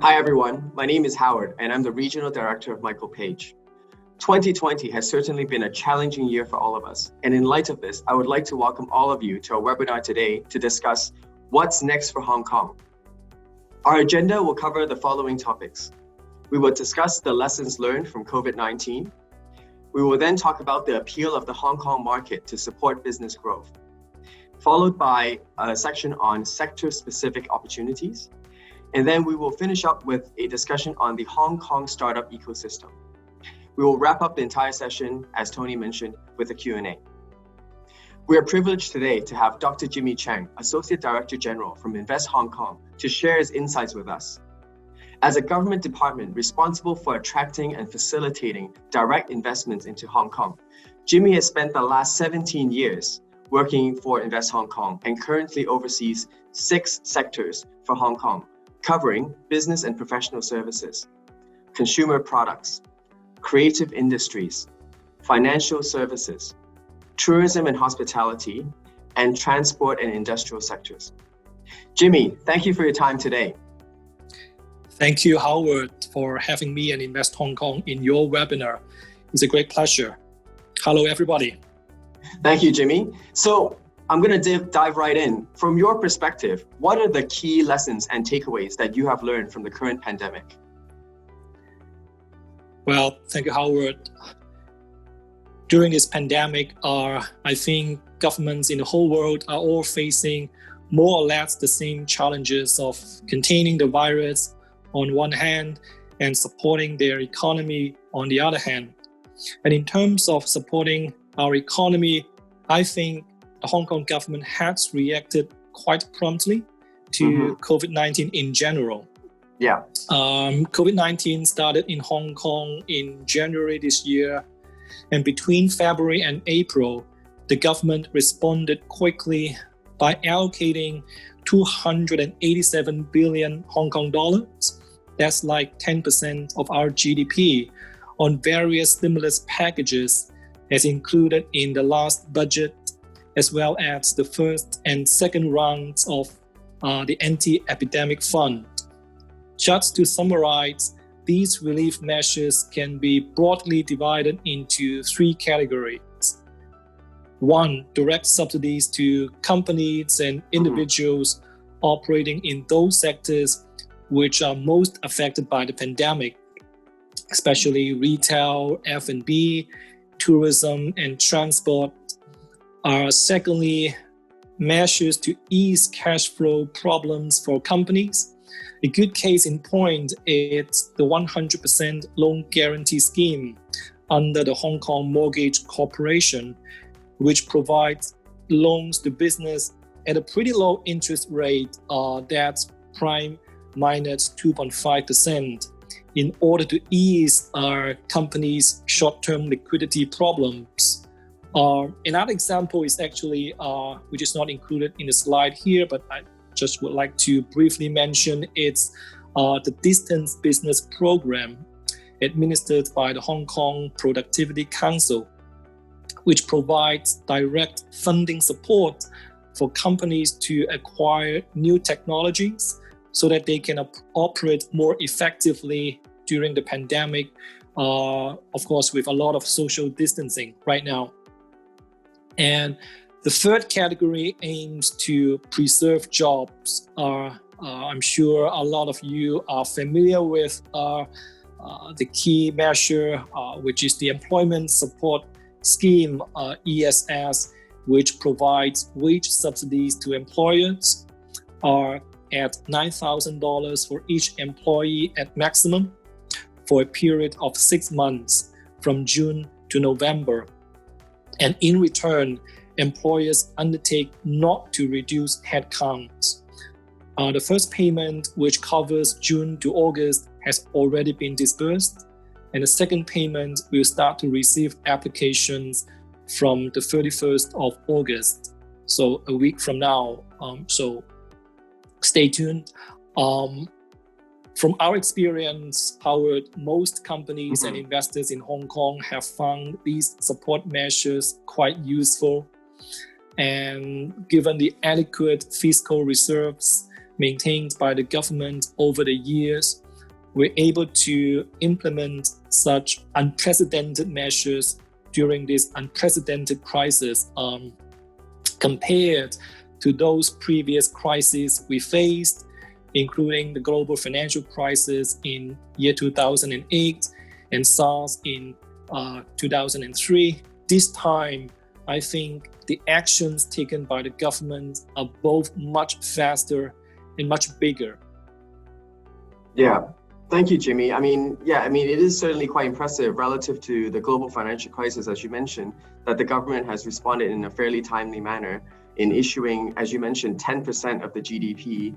Hi everyone, my name is Howard and I'm the Regional Director of Michael Page. 2020 has certainly been a challenging year for all of us, and in light of this, I would like to welcome all of you to our webinar today to discuss what's next for Hong Kong. Our agenda will cover the following topics. We will discuss the lessons learned from COVID-19. We will then talk about the appeal of the Hong Kong market to support business growth, followed by a section on sector-specific opportunities. And then we will finish up with a discussion on the Hong Kong startup ecosystem. We will wrap up the entire session, as Tony mentioned, with a Q&A. We are privileged today to have Dr. Jimmy Chang, Associate Director General from Invest Hong Kong, to share his insights with us. As a government department responsible for attracting and facilitating direct investments into Hong Kong, Jimmy has spent the last 17 years working for Invest Hong Kong and currently oversees 6 sectors for Hong Kong, covering business and professional services, consumer products, creative industries, financial services, tourism and hospitality, and transport and industrial sectors. Jimmy, thank you for your time today. Thank you, Howard, for having me and Invest Hong Kong in your webinar. It's a great pleasure. Hello, everybody. Thank you, Jimmy. So I'm going to dive right in. From your perspective, what are the key lessons and takeaways that you have learned from the current pandemic? Well, thank you, Howard. During this pandemic, I think governments in the whole world are all facing more or less the same challenges of containing the virus on one hand and supporting their economy on the other hand. And in terms of supporting our economy, I think the Hong Kong government has reacted quite promptly to COVID-19 in general. Yeah. COVID-19 started in Hong Kong in January this year, and between February and April, the government responded quickly by allocating 287 billion Hong Kong dollars, that's like 10% of our GDP, on various stimulus packages as included in the last budget, as well as the first and second rounds of the anti-epidemic fund. Just to summarize, these relief measures can be broadly divided into 3 categories. 1, direct subsidies to companies and individuals operating in those sectors which are most affected by the pandemic, especially retail, F&B, tourism, and transport. Secondly, measures to ease cash flow problems for companies. A good case in point is the 100% loan guarantee scheme under the Hong Kong Mortgage Corporation, which provides loans to business at a pretty low interest rate, that's prime minus 2.5%, in order to ease our companies' short-term liquidity problems. Another example is actually, which is not included in the slide here, but I just would like to briefly mention, it's the Distance Business Program administered by the Hong Kong Productivity Council, which provides direct funding support for companies to acquire new technologies so that they can operate more effectively during the pandemic, of course, with a lot of social distancing right now. And the third category aims to preserve jobs. I'm sure a lot of you are familiar with the key measure, which is the Employment Support Scheme, ESS, which provides wage subsidies to employers at $9,000 for each employee at maximum for a period of 6 months from June to November. And in return, employers undertake not to reduce headcounts. The first payment, which covers June to August, has already been disbursed, and the second payment will start to receive applications from the 31st of August, so a week from now. So stay tuned. From our experience, Howard, most companies and investors in Hong Kong have found these support measures quite useful. And given the adequate fiscal reserves maintained by the government over the years, we're able to implement such unprecedented measures during this unprecedented crisis, compared to those previous crises we faced, including the global financial crisis in year 2008 and SARS in 2003. This time, I think the actions taken by the government are both much faster and much bigger. Yeah. Thank you, Jimmy. It is certainly quite impressive relative to the global financial crisis, as you mentioned, that the government has responded in a fairly timely manner in issuing, as you mentioned, 10% of the GDP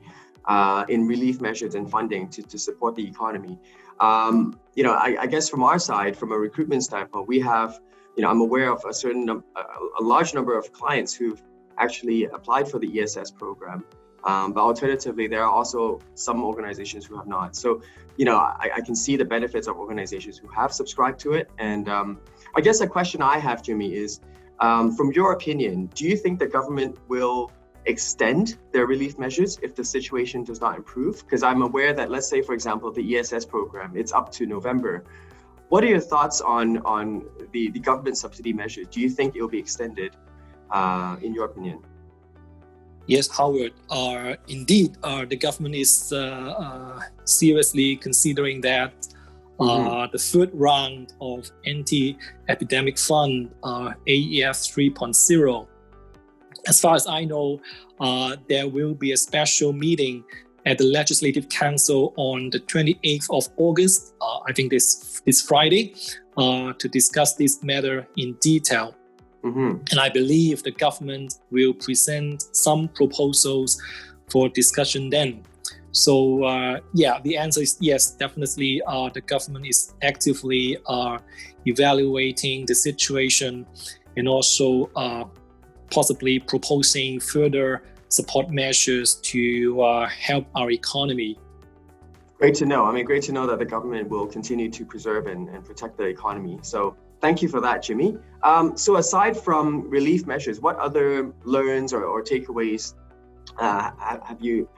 in relief measures and funding to support the economy. I guess from our side, from a recruitment standpoint, we have, I'm aware of a large number of clients who've actually applied for the ESS program. But alternatively, there are also some organizations who have not. So, I can see the benefits of organizations who have subscribed to it. And I guess a question I have, Jimmy, is from your opinion, do you think the government will extend their relief measures if the situation does not improve? Because I'm aware that, let's say, for example, the ESS program, it's up to November. What are your thoughts on the government subsidy measure? Do you think it will be extended, in your opinion? Yes, Howard. Indeed, the government is seriously considering that the third round of anti-epidemic fund, AEF 3.0. As far as I know, there will be a special meeting at the Legislative Council on the 28th of August, I think this Friday, to discuss this matter in detail. And I believe the government will present some proposals for discussion then. So, the answer is yes, definitely. The government is actively evaluating the situation and also possibly proposing further support measures to help our economy. Great to know. Great to know that the government will continue to preserve and protect the economy. So thank you for that, Jimmy. So aside from relief measures, what other learns or takeaways have you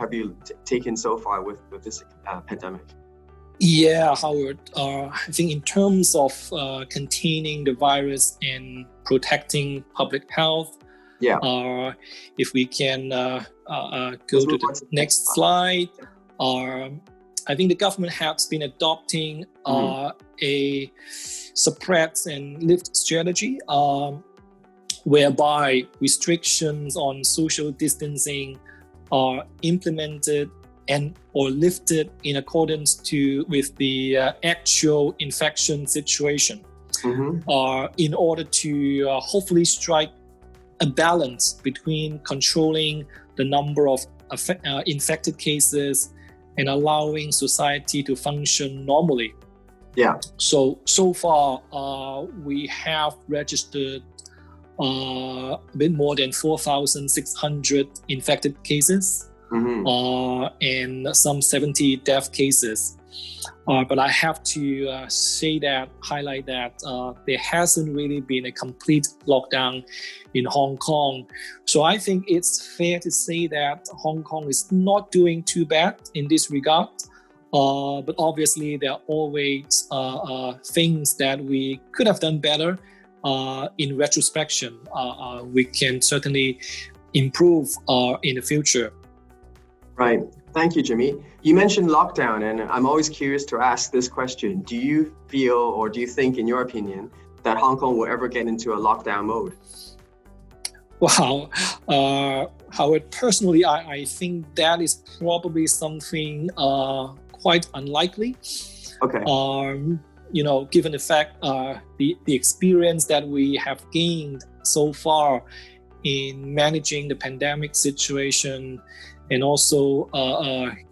taken so far with this pandemic? Yeah, Howard. I think in terms of containing the virus and protecting public health, if we can go to the next slide. I think the government has been adopting a suppress and lift strategy, whereby restrictions on social distancing are implemented and or lifted in accordance with the actual infection situation, in order to hopefully strike a balance between controlling the number of infected cases and allowing society to function normally. Yeah. So far, we have registered a bit more than 4,600 infected cases, and some 70 death cases. But I have to highlight that there hasn't really been a complete lockdown in Hong Kong. So I think it's fair to say that Hong Kong is not doing too bad in this regard. But obviously, there are always things that we could have done better. In retrospection, we can certainly improve in the future. Right. Thank you, Jimmy. You mentioned lockdown, and I'm always curious to ask this question. Do you feel, or do you think, in your opinion, that Hong Kong will ever get into a lockdown mode? Wow. Howard, personally, I think that is probably something quite unlikely. Okay. Given the fact, the experience that we have gained so far in managing the pandemic situation, and also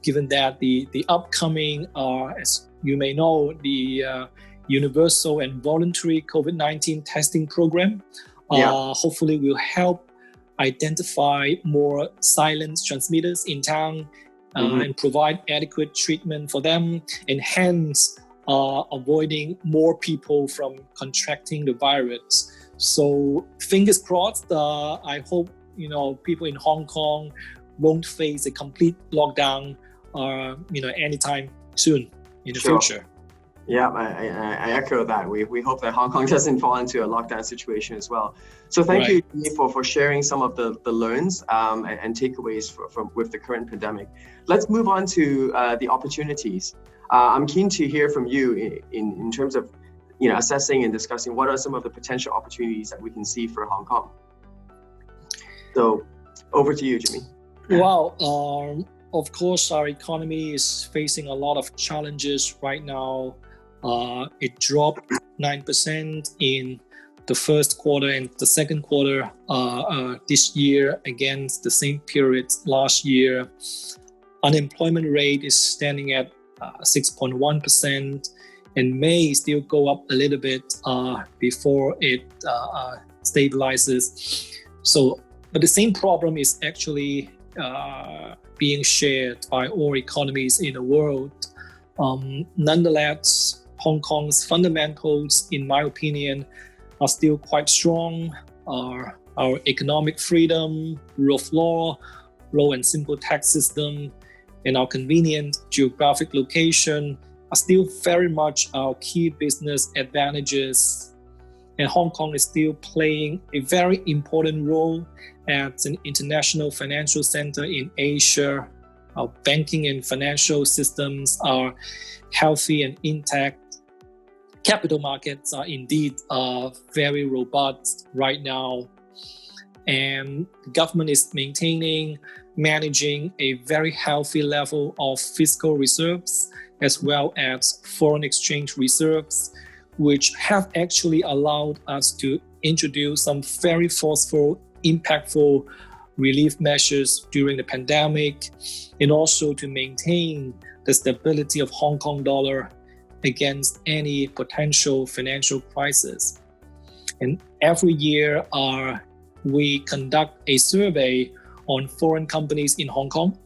given that the upcoming, as you may know, the universal and voluntary COVID-19 testing program, hopefully will help identify more silent transmitters in town and provide adequate treatment for them, and hence avoiding more people from contracting the virus. So fingers crossed, I hope people in Hong Kong won't face a complete lockdown anytime soon. in the Sure. future. Yeah, I echo that. We hope that Hong Kong doesn't fall into a lockdown situation as well. So thank you for sharing some of the learns and takeaways from with the current pandemic. Let's move on to the opportunities. I'm keen to hear from you in terms of assessing and discussing what are some of the potential opportunities that we can see for Hong Kong. So over to you, Jimmy. Well, of course, our economy is facing a lot of challenges right now. It dropped 9% in the first quarter and the second quarter this year against the same period last year. Unemployment rate is standing at 6.1% and may still go up a little bit before it stabilizes. But the same problem is actually being shared by all economies in the world. Nonetheless, Hong Kong's fundamentals, in my opinion, are still quite strong. Our economic freedom, rule of law, low and simple tax system, and our convenient geographic location are still very much our key business advantages. And Hong Kong is still playing a very important role as an international financial center in Asia. Our banking and financial systems are healthy and intact. Capital markets are indeed very robust right now. And the government is managing a very healthy level of fiscal reserves as well as foreign exchange reserves, which have actually allowed us to introduce some very forceful, impactful relief measures during the pandemic, and also to maintain the stability of Hong Kong dollar against any potential financial crisis. And every year, we conduct a survey on foreign companies in Hong Kong.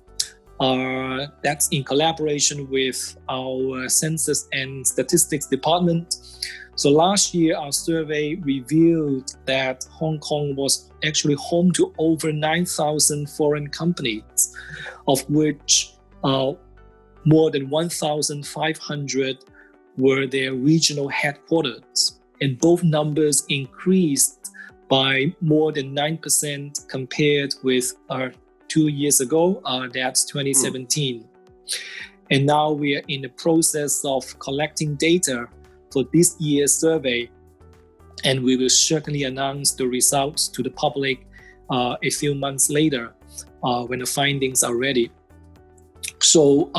That's in collaboration with our Census and Statistics Department. So last year, our survey revealed that Hong Kong was actually home to over 9,000 foreign companies, of which more than 1,500 were their regional headquarters. And both numbers increased by more than 9% compared with 2 years ago, that's 2017. And now we are in the process of collecting data for this year's survey, and we will certainly announce the results to the public a few months later when the findings are ready. So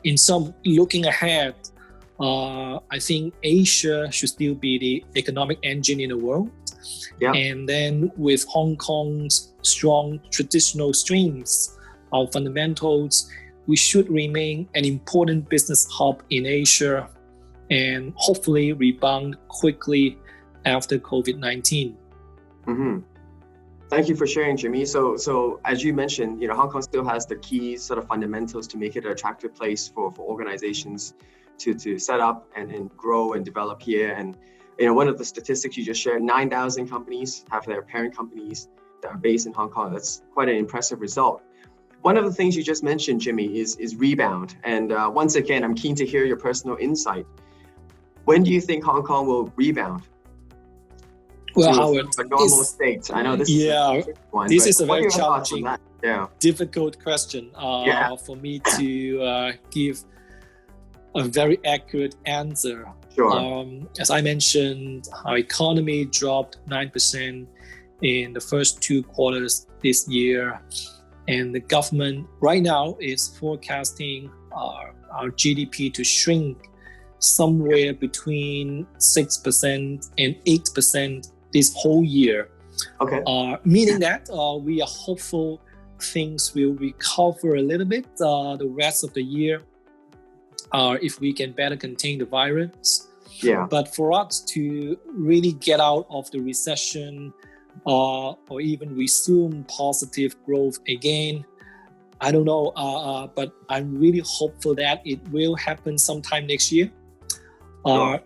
in sum, looking ahead, I think Asia should still be the economic engine in the world. Yeah. And then with Hong Kong's strong traditional strengths, our fundamentals, we should remain an important business hub in Asia and hopefully rebound quickly after COVID-19. Mm-hmm. Thank you for sharing, Jimmy. So as you mentioned, Hong Kong still has the key sort of fundamentals to make it an attractive place for organizations to set up and grow and develop here. And one of the statistics you just shared, 9,000 companies have their parent companies that are based in Hong Kong. That's quite an impressive result. One of the things you just mentioned, Jimmy, is rebound. And once again, I'm keen to hear your personal insight. When do you think Hong Kong will rebound? Well, Howard, a normal state. I know this is a one. This is a very challenging, difficult question for me to give a very accurate answer. Sure. As I mentioned, our economy dropped 9% in the first 2 quarters this year, and the government right now is forecasting our GDP to shrink somewhere between 6% and 8% this whole year. Okay. Meaning that we are hopeful things will recover a little bit the rest of the year if we can better contain the virus. Yeah. But for us to really get out of the recession or even resume positive growth again, I don't know, but I'm really hopeful that it will happen sometime next year.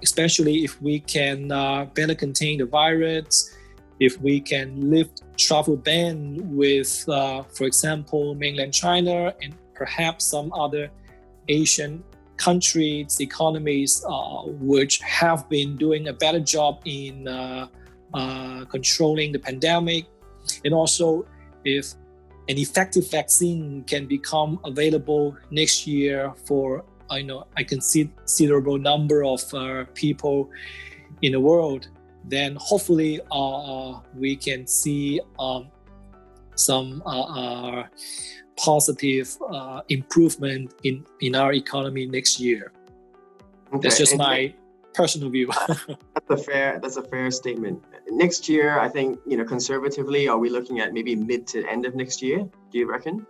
Especially if we can better contain the virus, if we can lift travel ban with, for example, mainland China and perhaps some other Asian countries, economies, which have been doing a better job in controlling the pandemic, and also if an effective vaccine can become available next year for a considerable number of people in the world, then hopefully we can see some positive improvement in our economy next year. Okay. That's just my personal view. That's a fair statement. Next year, I think, conservatively, are we looking at maybe mid to end of next year? Do you reckon?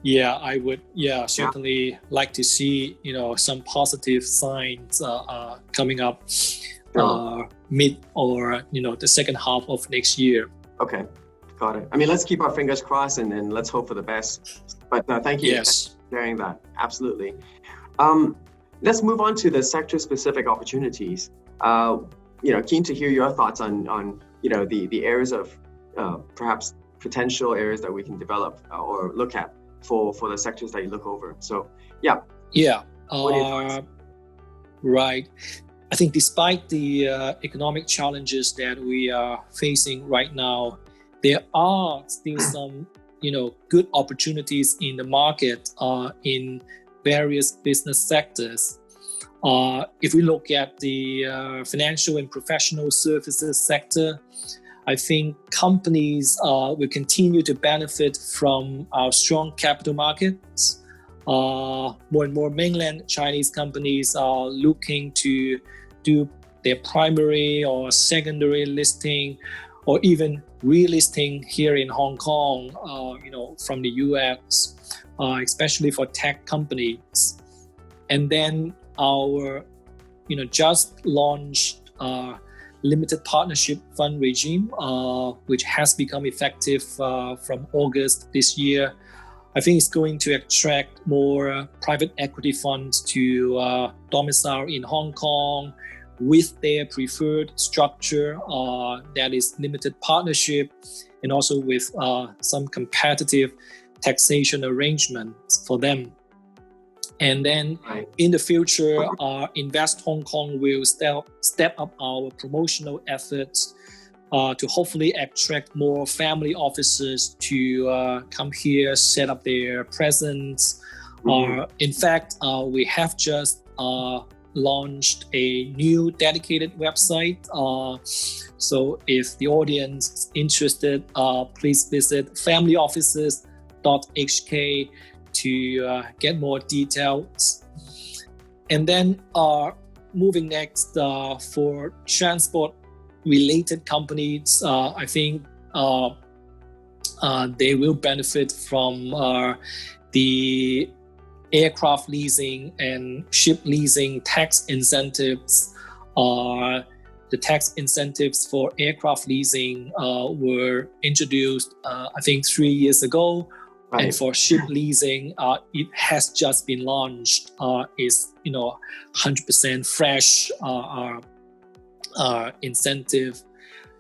Yeah, I would. Yeah, certainly like to see, some positive signs coming up mid or, the second half of next year. Okay, got it. I mean, let's keep our fingers crossed and let's hope for the best. But thank you for sharing that. Absolutely. Let's move on to the sector-specific opportunities. Keen to hear your thoughts on the areas of perhaps potential areas that we can develop or look at for the sectors that you look over. So, yeah. Yeah. Right. I think despite the economic challenges that we are facing right now, there are still some, good opportunities in the market in various business sectors. If we look at the financial and professional services sector, I think companies will continue to benefit from our strong capital markets. More and more mainland Chinese companies are looking to do their primary or secondary listing or even relisting here in Hong Kong, from the US, especially for tech companies. And then our, just launched limited partnership fund regime, which has become effective from August this year. I think it's going to attract more private equity funds to domicile in Hong Kong with their preferred structure that is limited partnership, and also with some competitive taxation arrangements for them. And then in the future, Invest Hong Kong will step up our promotional efforts to hopefully attract more family offices to come here, set up their presence. In fact, we have just launched a new dedicated website. So if the audience is interested, please visit familyoffices.hk to get more details. And then moving next for transport related companies, I think they will benefit from the aircraft leasing and ship leasing tax incentives. The tax incentives for aircraft leasing were introduced, I think, 3 years ago. Right. And for ship leasing, it has just been launched. It's 100% fresh incentive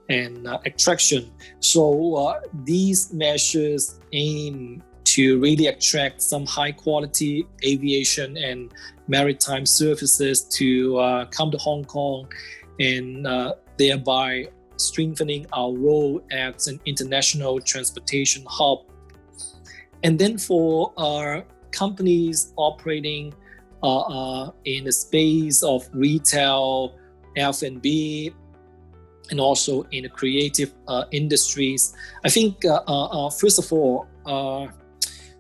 and attraction. So these measures aim to really attract some high quality aviation and maritime services to come to Hong Kong, and thereby strengthening our role as an international transportation hub. And then for companies operating in the space of retail, F&B, and also in the creative industries, I think first of all,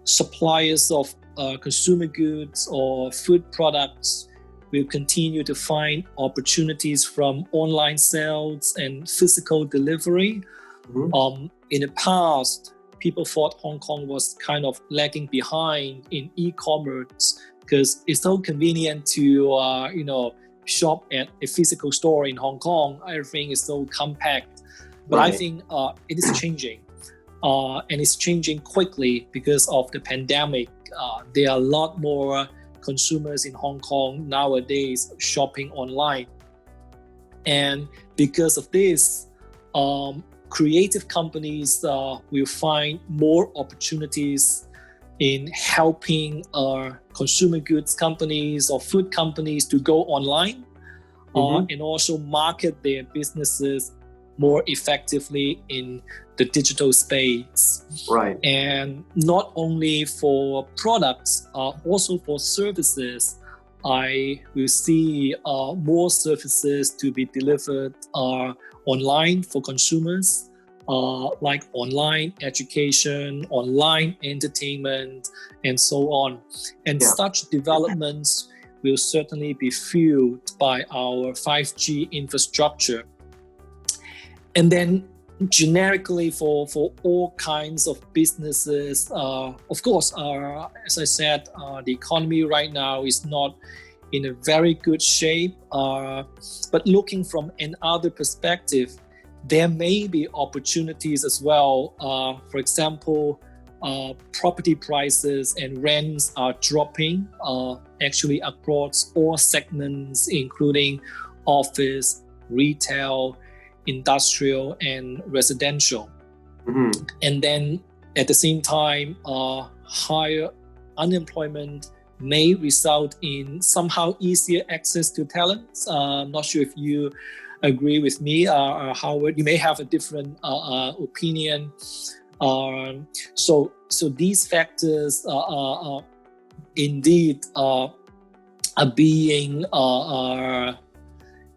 suppliers of consumer goods or food products will continue to find opportunities from online sales and physical delivery. In the past, people thought Hong Kong was kind of lagging behind in e-commerce because it's so convenient to shop at a physical store in Hong Kong. Everything is so compact. But I think it is changing. And it's changing quickly because of the pandemic. There are a lot more consumers in Hong Kong nowadays shopping online. And because of this, creative companies will find more opportunities in helping consumer goods companies or food companies to go online and also market their businesses more effectively in the digital space. Right. And not only for products, also for services, I will see more services to be delivered online for consumers, like online education, online entertainment, and so on. And such developments will certainly be fueled by our 5G infrastructure. And then generically for all kinds of businesses, of course, as I said, the economy right now is not in a very good shape. But looking from another perspective, there may be opportunities as well. For example, property prices and rents are dropping actually across all segments, including office, retail, industrial, and residential. And then at the same time, higher unemployment may result in somehow easier access to talents. I'm not sure if you agree with me, Howard. You may have a different opinion. So these factors indeed are being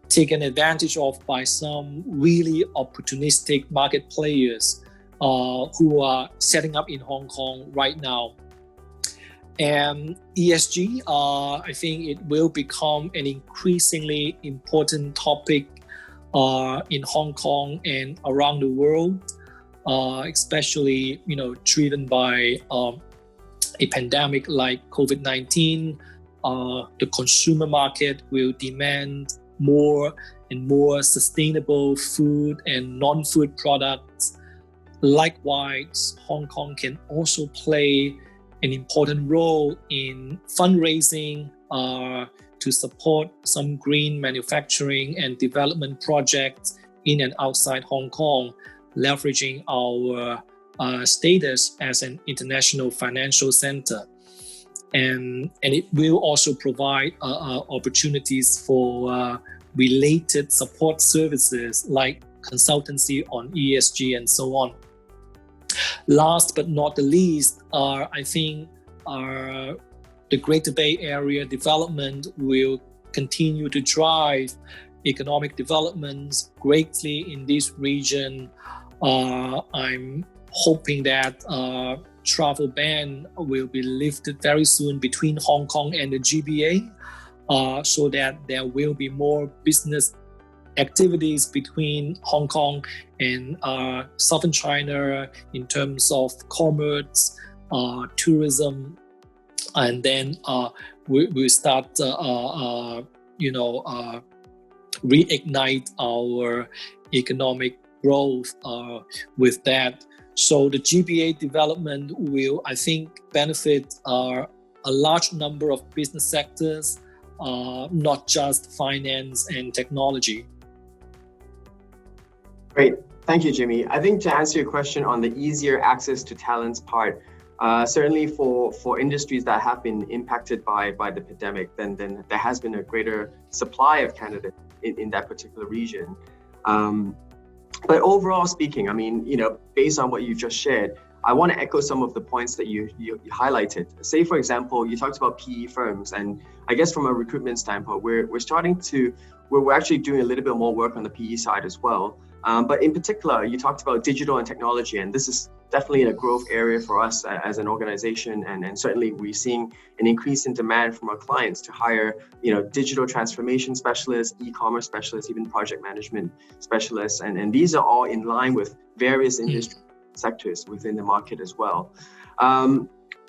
taken advantage of by some really opportunistic market players who are setting up in Hong Kong right now. And ESG, I think it will become an increasingly important topic in Hong Kong and around the world, especially driven by a pandemic like COVID-19. The consumer market will demand more and more sustainable food and non-food products. Likewise, Hong Kong can also play an important role in fundraising to support some green manufacturing and development projects in and outside Hong Kong, leveraging our status as an international financial center. And it will also provide opportunities for related support services like consultancy on ESG and so on. Last but not the least, I think the Greater Bay Area development will continue to drive economic developments greatly in this region. I'm hoping that travel ban will be lifted very soon between Hong Kong and the GBA, so that there will be more business activities between Hong Kong and southern China in terms of commerce, tourism, and then we start reignite our economic growth with that. So the GBA development will, I think, benefit a large number of business sectors, not just finance and technology. Great. Thank you, Jimmy. I think to answer your question on the easier access to talents part, certainly for industries that have been impacted by the pandemic, then there has been a greater supply of candidates in that particular region. But overall speaking, I mean, based on what you just shared, I want to echo some of the points that you highlighted. Say, for example, you talked about PE firms, and I guess from a recruitment standpoint, we're actually doing a little bit more work on the PE side as well. But in particular, you talked about digital and technology, and this is definitely a growth area for us as an organization, and certainly we're seeing an increase in demand from our clients to hire, digital transformation specialists, e-commerce specialists, even project management specialists, and these are all in line with various industry sectors within the market as well.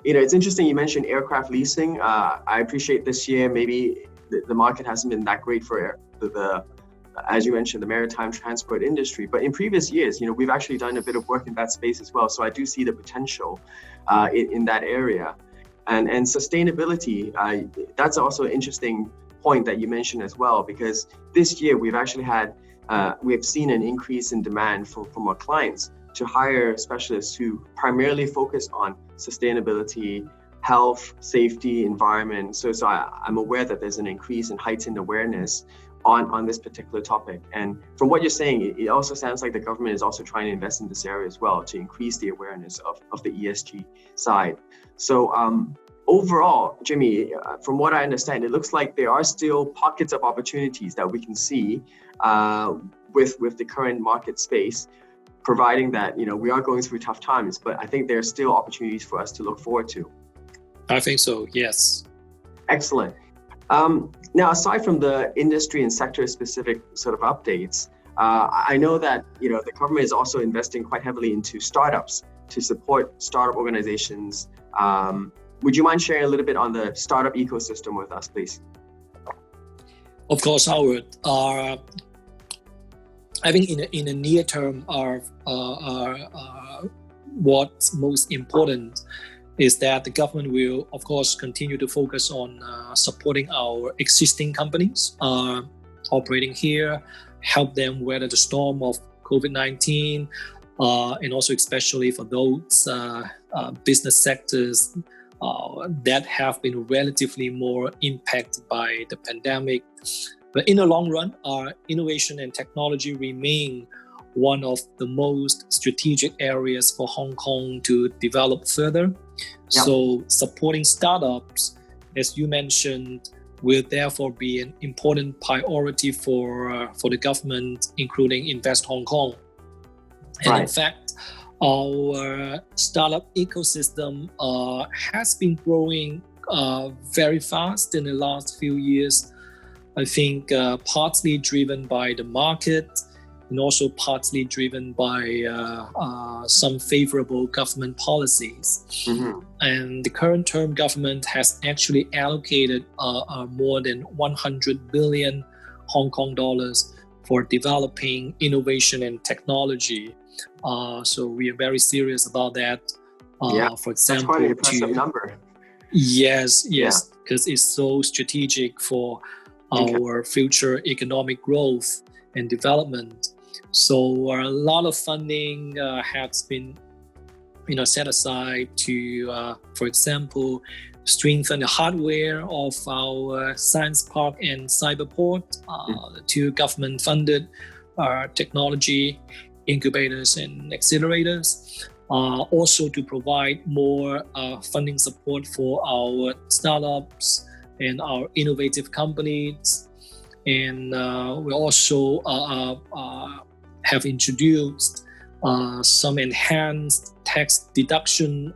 It's interesting you mentioned aircraft leasing. I appreciate this year maybe the market hasn't been that great for as you mentioned, the maritime transport industry. But in previous years, we've actually done a bit of work in that space as well. So I do see the potential in that area. And sustainability, that's also an interesting point that you mentioned as well, because this year we've actually had, we've seen an increase in demand from our clients to hire specialists who primarily focus on sustainability, health, safety, environment. So I'm aware that there's an increase in heightened awareness on this particular topic. And from what you're saying, it also sounds like the government is also trying to invest in this area as well to increase the awareness of the ESG side. So overall, Jimmy, from what I understand, it looks like there are still pockets of opportunities that we can see with the current market space, providing that, we are going through tough times, but I think there are still opportunities for us to look forward to. I think so, yes. Excellent. Now, aside from the industry and sector-specific sort of updates, I know that the government is also investing quite heavily into startups to support startup organizations. Would you mind sharing a little bit on the startup ecosystem with us, please? Of course, Howard. I think in the near term, what's most important is that the government will, of course, continue to focus on supporting our existing companies operating here, help them weather the storm of COVID-19, and also especially for those business sectors that have been relatively more impacted by the pandemic. But in the long run, our innovation and technology remain one of the most strategic areas for Hong Kong to develop further. Yep. So supporting startups, as you mentioned, will therefore be an important priority for the government, including Invest Hong Kong. And right. In fact, our startup ecosystem has been growing very fast in the last few years. I think partly driven by the market and also partly driven by some favorable government policies. Mm-hmm. And the current term government has actually allocated more than 100 billion Hong Kong dollars for developing innovation and technology. So we are very serious about that. For example, that's quite an impressive number. Yes, because it's so strategic for our future economic growth and development. So a lot of funding has been, set aside to, for example, strengthen the hardware of our Science Park and Cyberport, the two government-funded technology incubators and accelerators. Also to provide more funding support for our startups and our innovative companies. And we also have introduced some enhanced tax deduction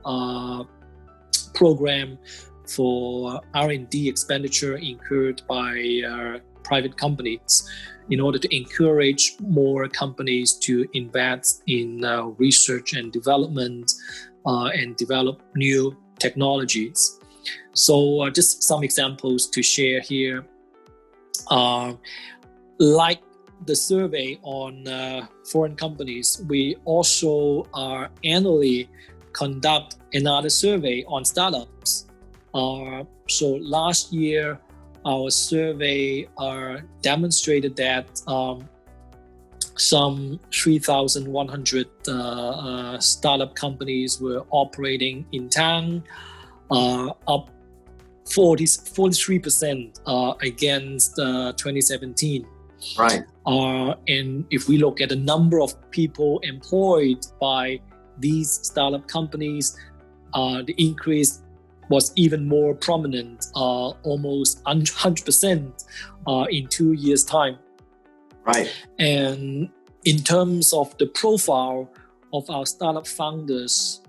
program for R&D expenditure incurred by private companies in order to encourage more companies to invest in research and development and develop new technologies. So just some examples to share here. Like the survey on foreign companies, we also annually conduct another survey on startups. So last year, our survey demonstrated that some 3,100 startup companies were operating in town, up 43% against 2017. Right. And if we look at the number of people employed by these startup companies, the increase was even more prominent, almost 100% in 2 years' time. Right. And in terms of the profile of our startup founders,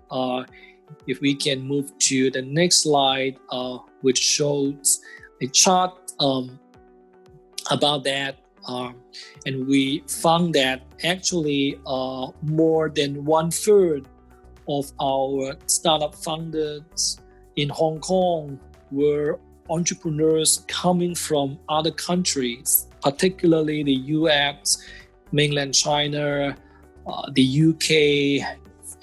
if we can move to the next slide, which shows a chart about that. And we found that actually more than 1/3 of our startup founders in Hong Kong were entrepreneurs coming from other countries, particularly the US, mainland China, the UK,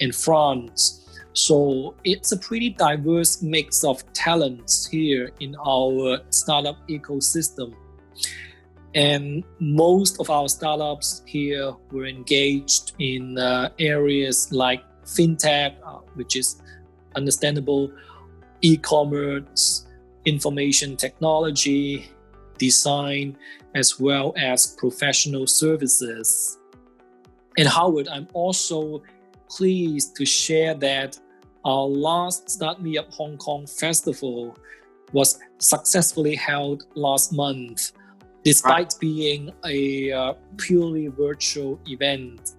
and France. So it's a pretty diverse mix of talents here in our startup ecosystem. And most of our startups here were engaged in areas like fintech, which is understandable, e-commerce, information technology, design, as well as professional services. And Howard, I'm also pleased to share that our last Start Me Up Hong Kong festival was successfully held last month, despite being a purely virtual event.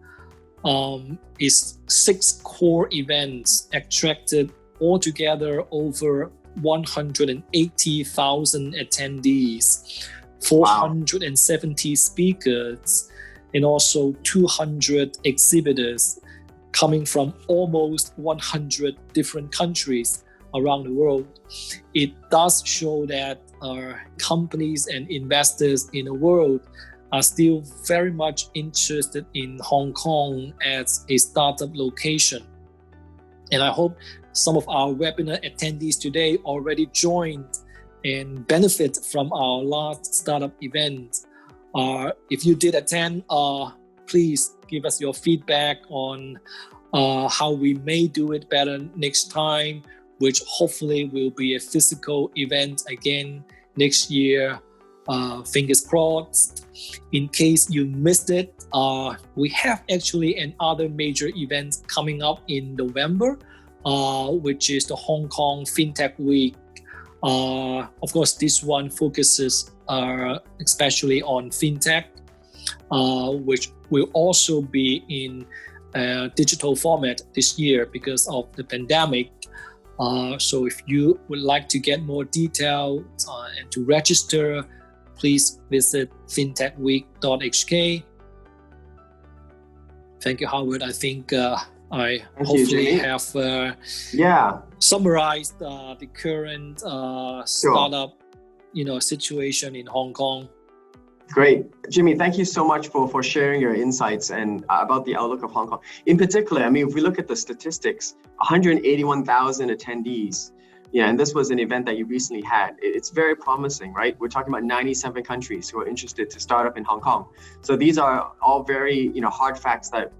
It's 6 core events attracted altogether over 180,000 attendees, 470 speakers, and also 200 exhibitors coming from almost 100 different countries around the world. It does show that companies and investors in the world are still very much interested in Hong Kong as a startup location. And I hope some of our webinar attendees today already joined and benefit from our last startup event. If you did attend, please give us your feedback on how we may do it better next time, which hopefully will be a physical event again next year. Fingers crossed. In case you missed it, we have actually another major event coming up in November, which is the Hong Kong FinTech Week. Of course, this one focuses especially on FinTech, which will also be in digital format this year because of the pandemic. So if you would like to get more details and to register, please visit fintechweek.hk. Thank you, Howard. I think I hopefully have summarized the current startup situation in Hong Kong. Great. Jimmy, thank you so much for sharing your insights and about the outlook of Hong Kong. In particular, I mean, if we look at the statistics, 181,000 attendees, and this was an event that you recently had. It's very promising, right? We're talking about 97 countries who are interested to start up in Hong Kong. So these are all very, hard facts that,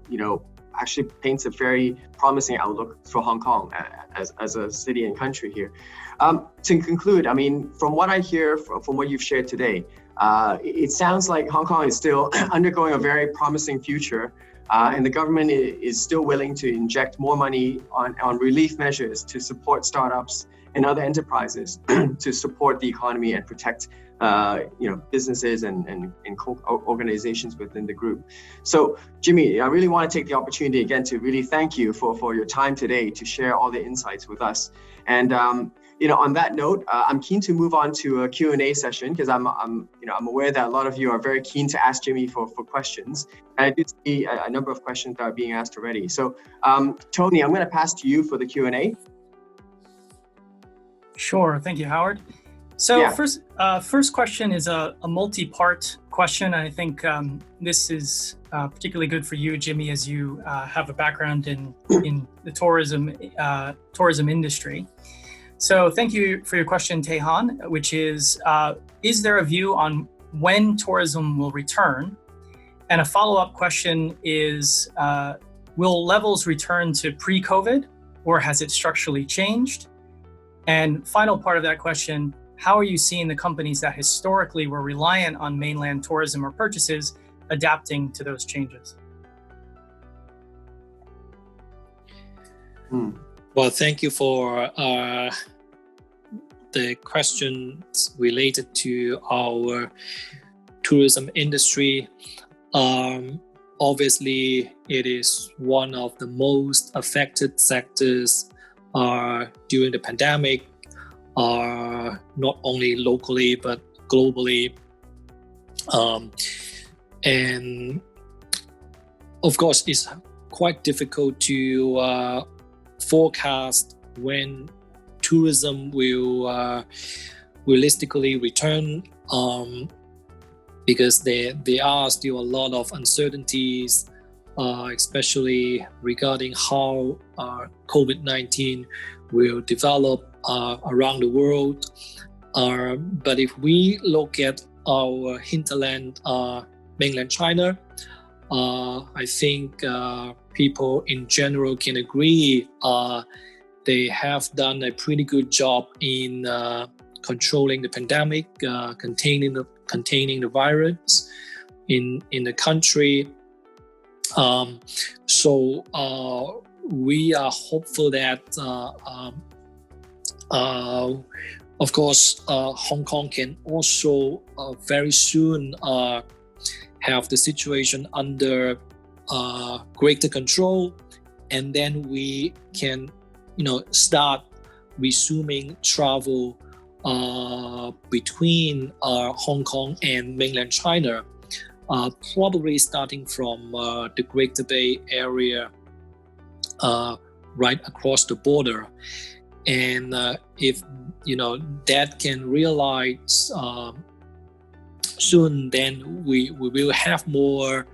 actually paints a very promising outlook for Hong Kong as a city and country here. To conclude, I mean, from what I hear, from what you've shared today, it sounds like Hong Kong is still undergoing a very promising future, and the government is still willing to inject more money on relief measures to support startups and other enterprises to support the economy and protect businesses and organizations within the group. So, Jimmy, I really want to take the opportunity again to really thank you for your time today to share all the insights with us. And on that note, I'm keen to move on to a Q&A session because I'm aware that a lot of you are very keen to ask Jimmy for questions. And I do see a number of questions that are being asked already. So, Tony, I'm going to pass to you for the Q&A. Sure. Thank you, Howard. So first question is a multi-part question. I think this is particularly good for you, Jimmy, as you have a background in the tourism industry. So thank you for your question, Tehan, which is there a view on when tourism will return? And a follow-up question is, will levels return to pre-COVID, or has it structurally changed? And final part of that question, how are you seeing the companies that historically were reliant on mainland tourism or purchases adapting to those changes? Well, thank you for the questions related to our tourism industry. Obviously, it is one of the most affected sectors during the pandemic, not only locally but globally. And of course, it's quite difficult to forecast when tourism will realistically return, because there are still a lot of uncertainties, especially regarding how COVID-19 will develop around the world. But if we look at our hinterland, mainland China. I think people in general can agree they have done a pretty good job in controlling the pandemic, containing the virus in the country. So we are hopeful that, of course, Hong Kong can also very soon have the situation under greater control, and then we can, start resuming travel between Hong Kong and mainland China, probably starting from the Greater Bay Area, right across the border. And if that can realize soon, then we will have more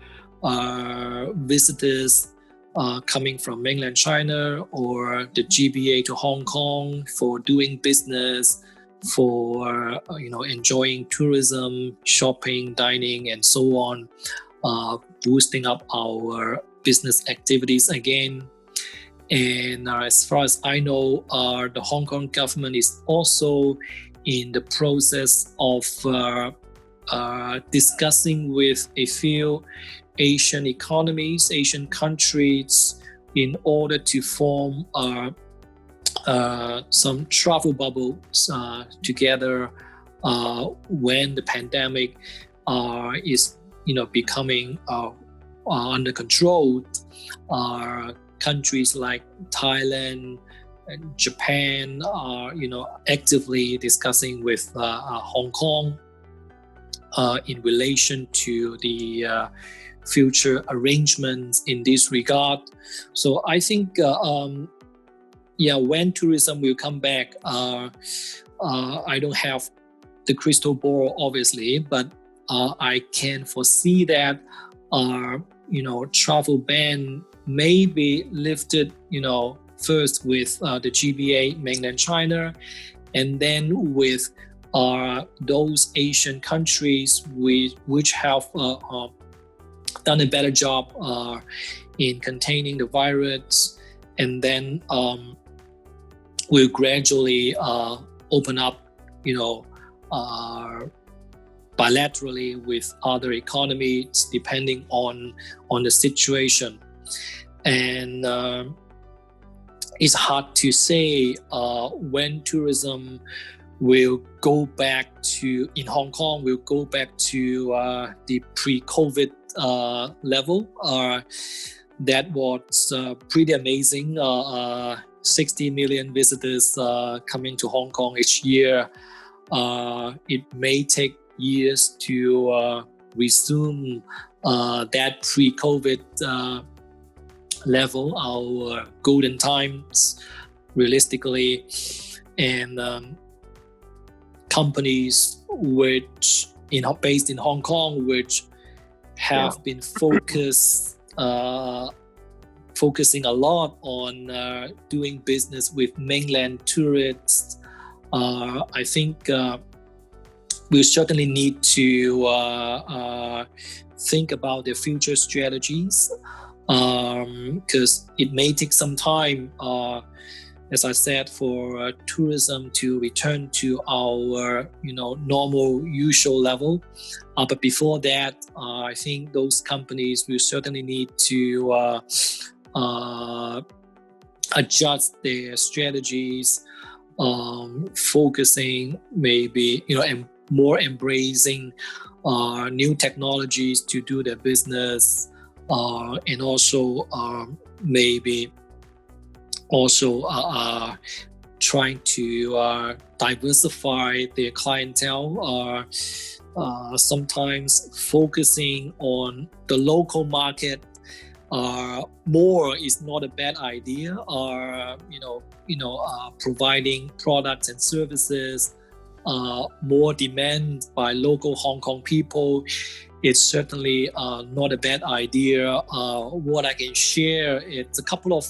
visitors coming from mainland China or the GBA to Hong Kong for doing business, for enjoying tourism, shopping, dining, and so on, boosting up our business activities again. And as far as I know, the Hong Kong government is also in the process of discussing with a few Asian economies, Asian countries, in order to form some travel bubbles together when the pandemic is becoming under control. Countries like Thailand and Japan are actively discussing with Hong Kong in relation to the future arrangements in this regard. So I think when tourism will come back, I don't have the crystal ball, obviously, but I can foresee that travel ban may be lifted, first with the GBA, mainland China, and then with those Asian countries which have done a better job in containing the virus, and then will gradually open up, bilaterally with other economies depending on the situation. And it's hard to say when tourism will go back to, in Hong Kong, will go back to the pre-COVID level. That was pretty amazing. 60 million visitors coming to Hong Kong each year. It may take years to resume that pre-COVID level, our golden times, realistically. And companies which based in Hong Kong, which have been focusing a lot on doing business with mainland tourists, I think we certainly need to think about their future strategies, because it may take some time, as I said, for tourism to return to our normal, usual level. But before that, I think those companies will certainly need to adjust their strategies, focusing maybe and more embracing new technologies to do their business, and also maybe also trying to diversify their clientele, sometimes focusing on the local market more is not a bad idea, providing products and services, more demand by local Hong Kong people. It's certainly not a bad idea. What I can share is a couple of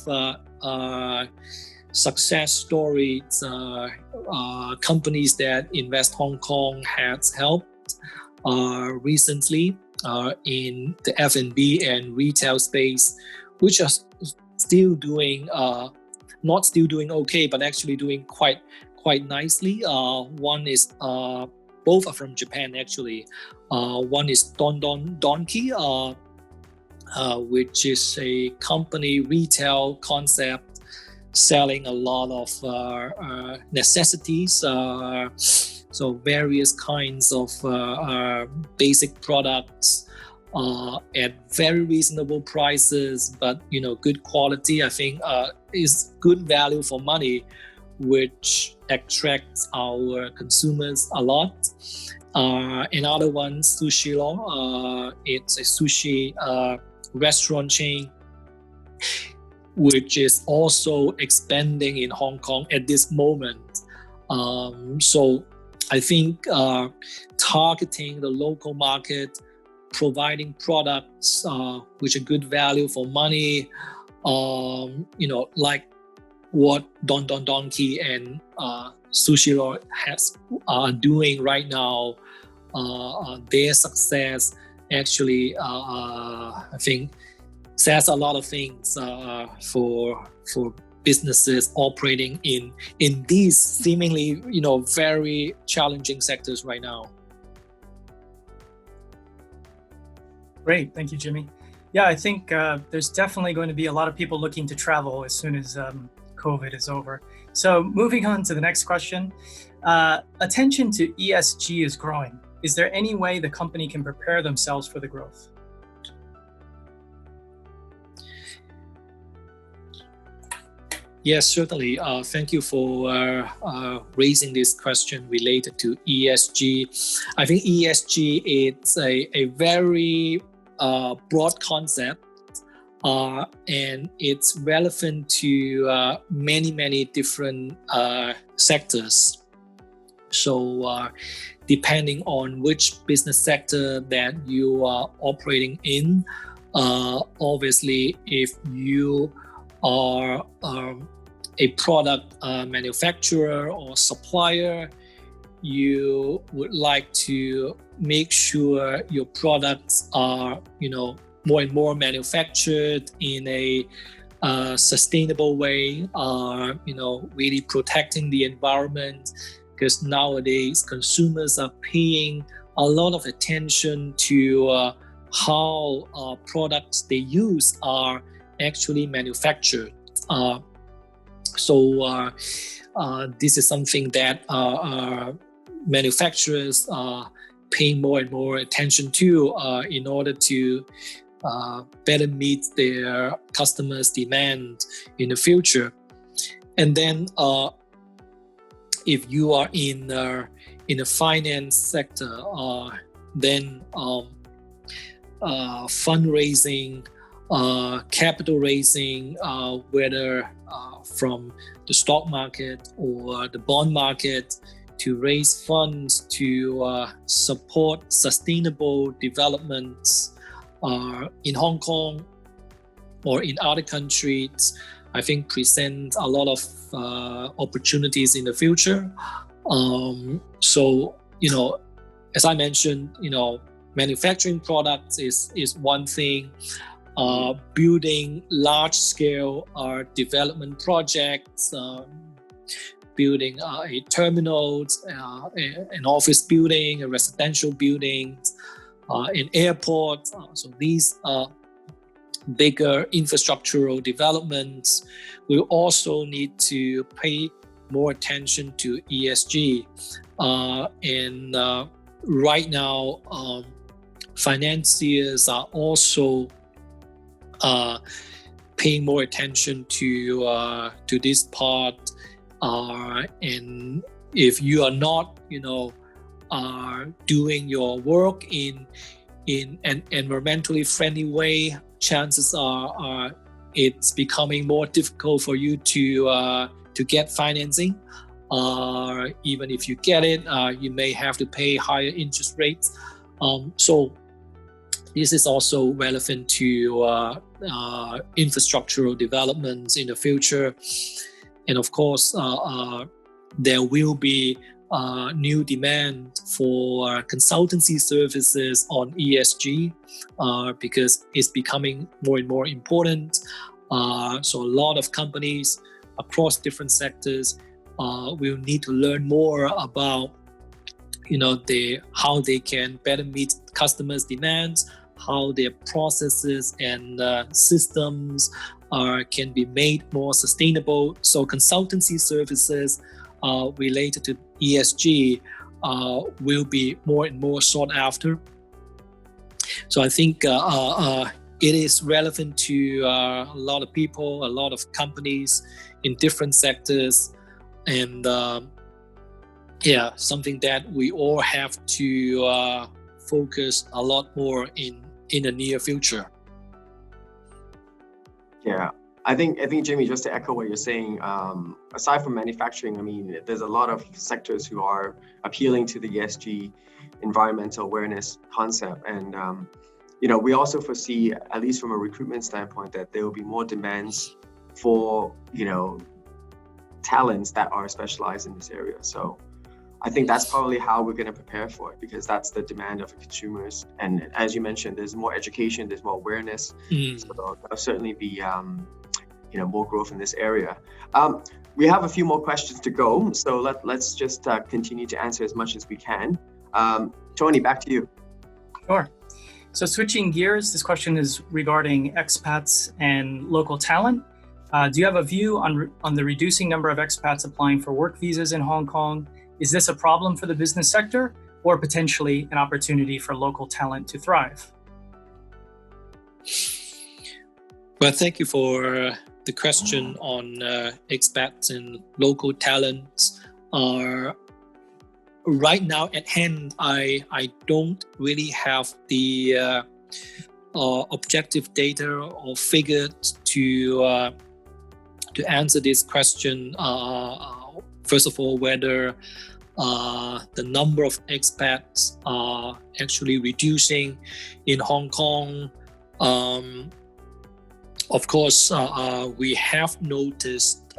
success stories, companies that Invest Hong Kong has helped. recently in the F&B and retail space, which are still doing not still doing okay, but actually doing quite nicely. One is both are from Japan actually. One is Don Don Donki, which is a company retail concept selling a lot of necessities, so various kinds of basic products at very reasonable prices, but good quality. I think is good value for money, which attracts our consumers a lot. Another one, Sushiro, it's a sushi restaurant chain, which is also expanding in Hong Kong at this moment. So I think targeting the local market, providing products which are good value for money, like what Don Don Donki and Sushiro are doing right now. Their success actually, I think, says a lot of things for businesses operating in these seemingly very challenging sectors right now. Great, thank you, Jimmy. Yeah, I think there's definitely going to be a lot of people looking to travel as soon as COVID is over. So moving on to the next question. Attention to ESG is growing. Is there any way the company can prepare themselves for the growth? Yes, certainly. Thank you for raising this question related to ESG. I think ESG is a very broad concept, and it's relevant to many different sectors. So depending on which business sector that you are operating in, obviously if you are a product manufacturer or supplier, you would like to make sure your products are, more and more manufactured in a sustainable way, really protecting the environment, because nowadays consumers are paying a lot of attention to how products they use are actually manufactured. So this is something that manufacturers are paying more and more attention to in order to better meet their customers' demand in the future. And then if you are in the finance sector, then fundraising, capital raising, whether from the stock market or the bond market, to raise funds to support sustainable developments in Hong Kong or in other countries, I think present a lot of opportunities in the future. So, as I mentioned, manufacturing products is one thing. Building large-scale development projects, building a terminal, an office building, a residential building, an airport. So these bigger infrastructural developments will also need to pay more attention to ESG. And right now, financiers are also paying more attention to this part. And if you are not, doing your work in an environmentally friendly way, chances are it's becoming more difficult for you to get financing. Even if you get it, you may have to pay higher interest rates. So this is also relevant to infrastructural developments in the future. And of course, there will be new demand for consultancy services on ESG because it's becoming more and more important. So a lot of companies across different sectors will need to learn more about how they can better meet customers' demands, how their processes and systems can be made more sustainable. So consultancy services related to ESG will be more and more sought after. So I think it is relevant to a lot of people, a lot of companies in different sectors, and something that we all have to focus a lot more in the near future. Yeah, I think Jimmy, just to echo what you're saying, aside from manufacturing, I mean, there's a lot of sectors who are appealing to the ESG environmental awareness concept, and we also foresee, at least from a recruitment standpoint, that there will be more demands for talents that are specialized in this area. So I think that's probably how we're going to prepare for it, because that's the demand of the consumers. And as you mentioned, there's more education, there's more awareness. So there'll certainly be more growth in this area. We have a few more questions to go, so let's just continue to answer as much as we can. Tony, back to you. Sure. So switching gears, this question is regarding expats and local talent. Do you have a view on the reducing number of expats applying for work visas in Hong Kong? Is this a problem for the business sector, or potentially an opportunity for local talent to thrive? Well, thank you for the question on expats and local talents. Right now at hand, I don't really have the objective data or figures to answer this question. First of all, whether the number of expats are actually reducing in Hong Kong. Of course, we have noticed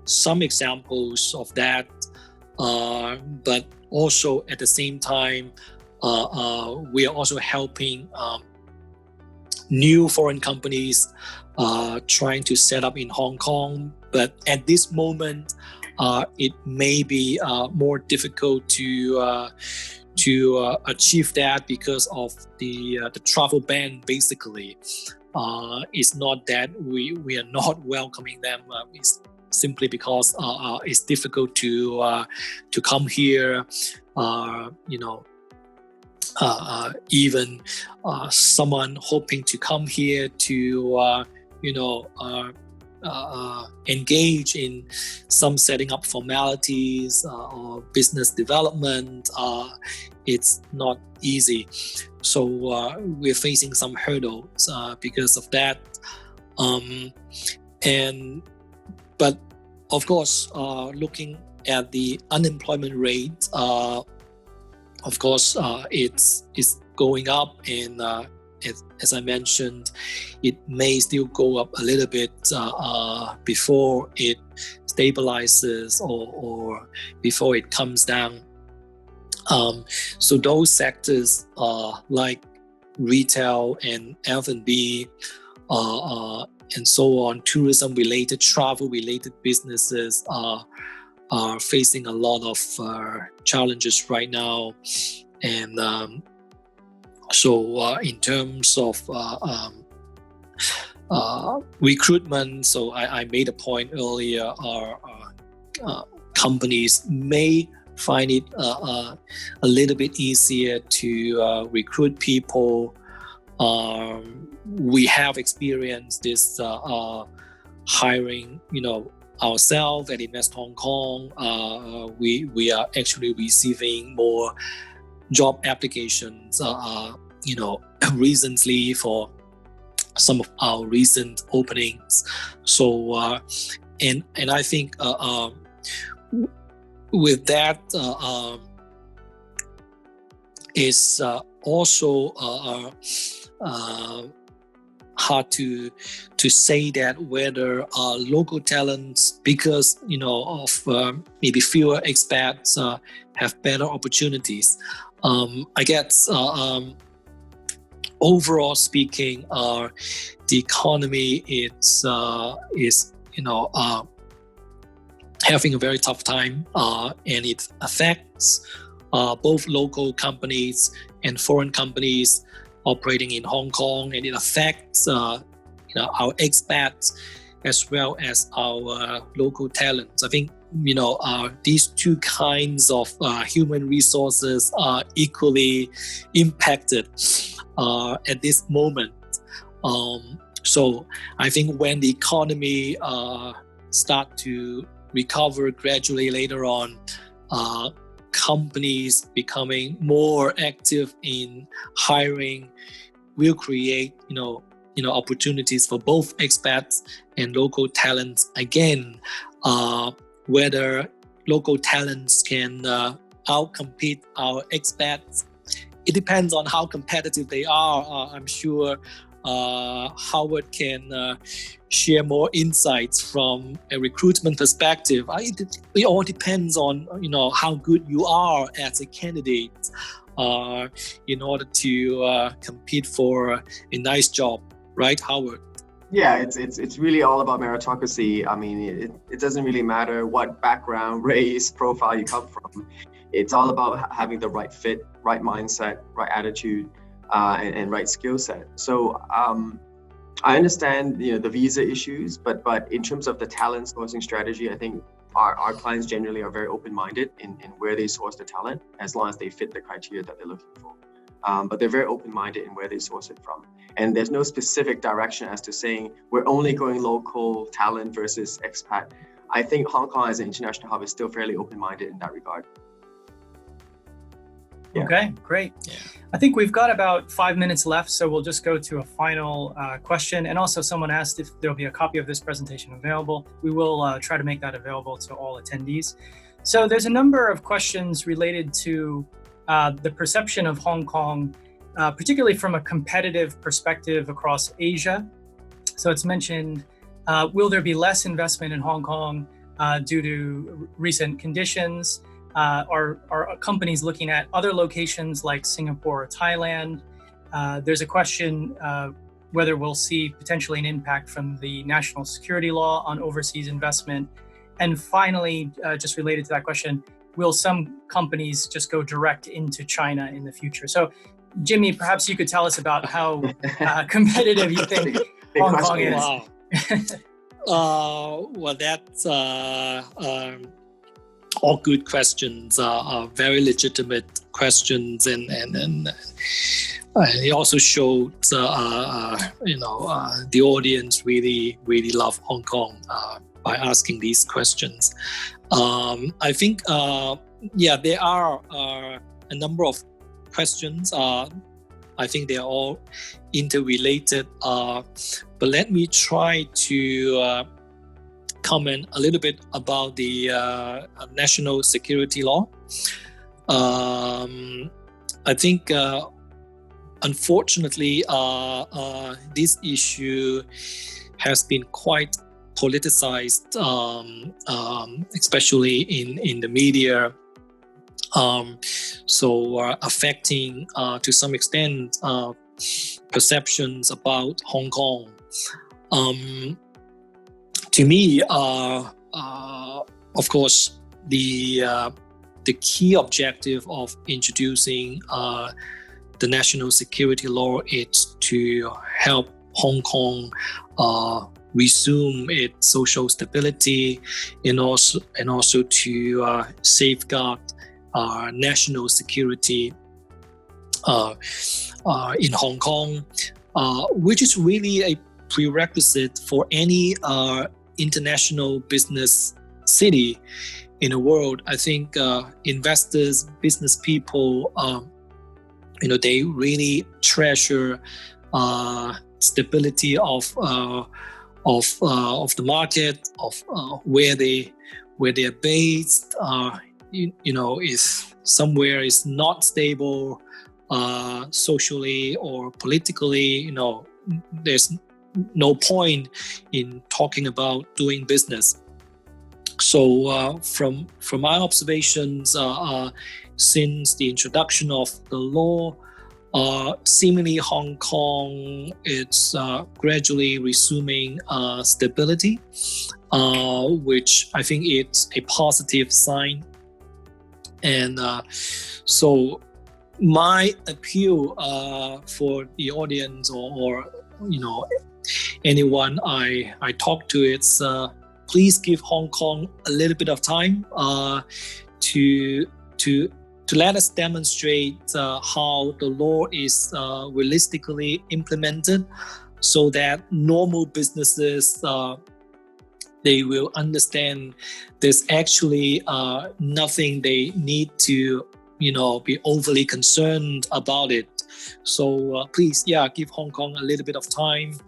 some examples of that, but also at the same time, we are also helping new foreign companies trying to set up in Hong Kong. But at this moment, it may be more difficult to achieve that because of the travel ban. Basically, it's not that we are not welcoming them. It's simply because it's difficult to come here. Even someone hoping to come here to engage in some setting up formalities or business development, it's not easy. So we're facing some hurdles because of that. But of course, looking at the unemployment rate, of course, it's going up, and as I mentioned, it may still go up a little bit before it stabilizes or before it comes down. So those sectors like retail and F&B and so on, tourism-related, travel-related businesses are facing a lot of challenges right now. And so in terms of recruitment, so I made a point earlier, companies may find it a little bit easier to recruit people. We have experienced this hiring, ourselves at Invest Hong Kong. We are actually receiving more job applications, recently for some of our recent openings. So, and I think with that is also hard to say that whether local talents, because of maybe fewer expats, have better opportunities. I guess overall speaking, the economy is having a very tough time, and it affects both local companies and foreign companies operating in Hong Kong, and it affects our expats as well as our local talents. I think these two kinds of human resources are equally impacted at this moment. So I think when the economy start to recover gradually later on, companies becoming more active in hiring will create opportunities for both expats and local talents. Again, whether local talents can outcompete our expats, it depends on how competitive they are. I'm sure Howard can share more insights from a recruitment perspective. It all depends on how good you are as a candidate in order to compete for a nice job, right, Howard? Yeah, it's really all about meritocracy. I mean, it doesn't really matter what background, race, profile you come from. It's all about having the right fit, right mindset, right attitude, and right skill set. So I understand the visa issues, but in terms of the talent sourcing strategy, I think our clients generally are very open-minded in where they source the talent, as long as they fit the criteria that they're looking for. But they're very open-minded in where they source it from. And there's no specific direction as to saying we're only going local talent versus expat. I think Hong Kong as an international hub is still fairly open-minded in that regard. Yeah. Okay, great. Yeah. I think we've got about 5 minutes left, so we'll just go to a final question. And also someone asked if there'll be a copy of this presentation available. We will try to make that available to all attendees. So there's a number of questions related to the perception of Hong Kong, particularly from a competitive perspective across Asia. So it's mentioned, will there be less investment in Hong Kong due to recent conditions? Are companies looking at other locations like Singapore or Thailand? There's a question whether we'll see potentially an impact from the national security law on overseas investment. And finally, just related to that question, will some companies just go direct into China in the future? So, Jimmy, perhaps you could tell us about how competitive you think Hong Kong is. Wow. Well, that's all good questions, are very legitimate questions, and it also showed the audience really love Hong Kong by asking these questions. I think there are a number of questions. I think they're all interrelated, but let me try to comment a little bit about the national security law. I think unfortunately this issue has been quite politicized, especially in the media, so affecting to some extent perceptions about Hong Kong. To me, of course, the key objective of introducing the national security law is to help Hong Kong resume its social stability, and also to safeguard national security in Hong Kong, which is really a prerequisite for any international business city in the world. I think investors, business people, they really treasure stability of the market, of where they are based. If somewhere is not stable socially or politically, there's no point in talking about doing business. So from my observations, since the introduction of the law, seemingly Hong Kong is gradually resuming stability, which I think is a positive sign. And so my appeal for the audience or anyone I talk to, it's please give Hong Kong a little bit of time to let us demonstrate how the law is realistically implemented, so that normal businesses they will understand there's actually nothing they need to be overly concerned about it. So please, give Hong Kong a little bit of time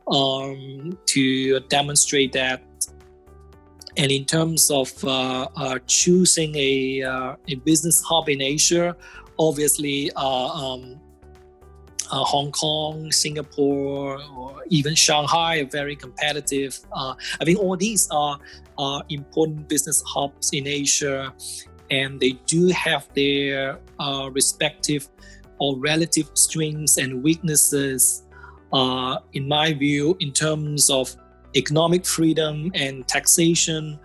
to demonstrate that. And in terms of choosing a business hub in Asia, obviously Hong Kong, Singapore, or even Shanghai are very competitive. I think all these are important business hubs in Asia, and they do have their respective or relative strengths and weaknesses. In my view, in terms of economic freedom and taxation,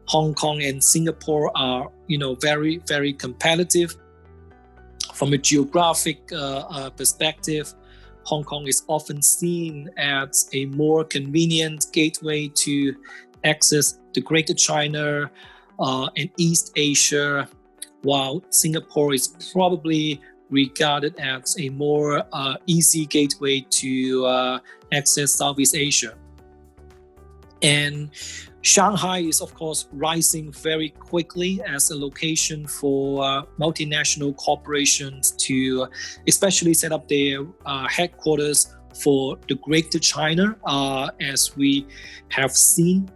Hong Kong and Singapore are, very, very competitive. From a geographic perspective, Hong Kong is often seen as a more convenient gateway to access to Greater China and East Asia, while Singapore is probably regarded as a more easy gateway to access Southeast Asia. And Shanghai is, of course, rising very quickly as a location for multinational corporations to especially set up their headquarters for the Greater China, as we have seen.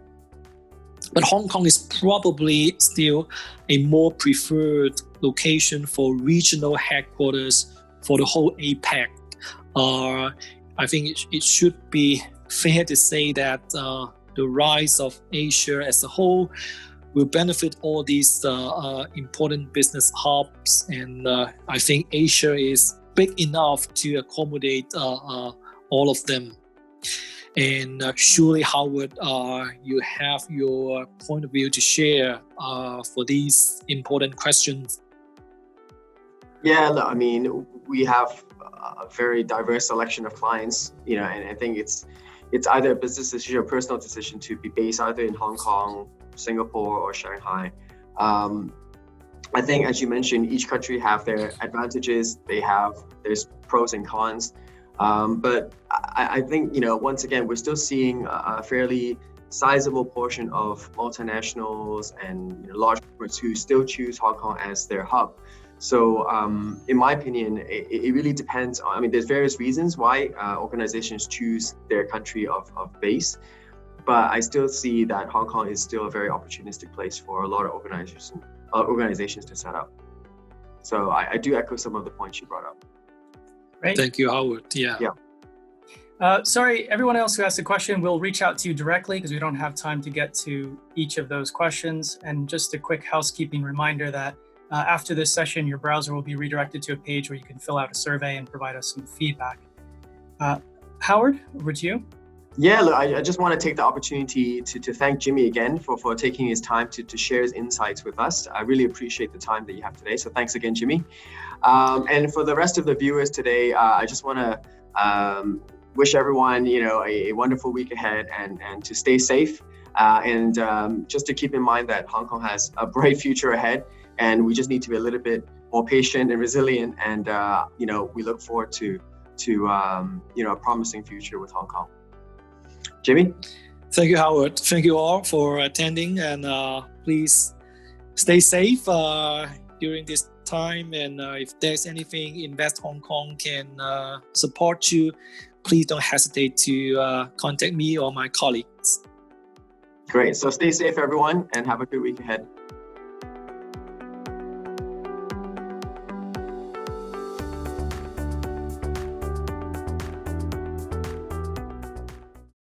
But Hong Kong is probably still a more preferred location for regional headquarters for the whole APEC. I think it should be fair to say that the rise of Asia as a whole will benefit all these important business hubs. And I think Asia is big enough to accommodate all of them. And surely, Howard, you have your point of view to share for these important questions. Yeah, I mean, we have a very diverse selection of clients, and I think it's either a business decision or personal decision to be based either in Hong Kong, Singapore, or Shanghai. I think, as you mentioned, each country have their advantages. There's pros and cons. But I think, once again, we're still seeing a fairly sizable portion of multinationals and large corporates who still choose Hong Kong as their hub. So in my opinion, it really depends. There's various reasons why organizations choose their country of base, but I still see that Hong Kong is still a very opportunistic place for a lot of organizations to set up. So I do echo some of the points you brought up. Great. Thank you, Howard. Yeah. Sorry, everyone else who asked a question, we'll reach out to you directly because we don't have time to get to each of those questions. And just a quick housekeeping reminder that after this session, your browser will be redirected to a page where you can fill out a survey and provide us some feedback. Howard, over to you. Yeah, look, I just want to take the opportunity to thank Jimmy again for taking his time to share his insights with us. I really appreciate the time that you have today. So thanks again, Jimmy. And for the rest of the viewers today, I just want to wish everyone, a wonderful week ahead and to stay safe. And just to keep in mind that Hong Kong has a bright future ahead, and we just need to be a little bit more patient and resilient. And, we look forward to a promising future with Hong Kong. Jimmy? Thank you, Howard. Thank you all for attending, and please stay safe during this time. And if there's anything Invest Hong Kong can support you, please don't hesitate to contact me or my colleagues. Great. So stay safe, everyone, and have a good week ahead.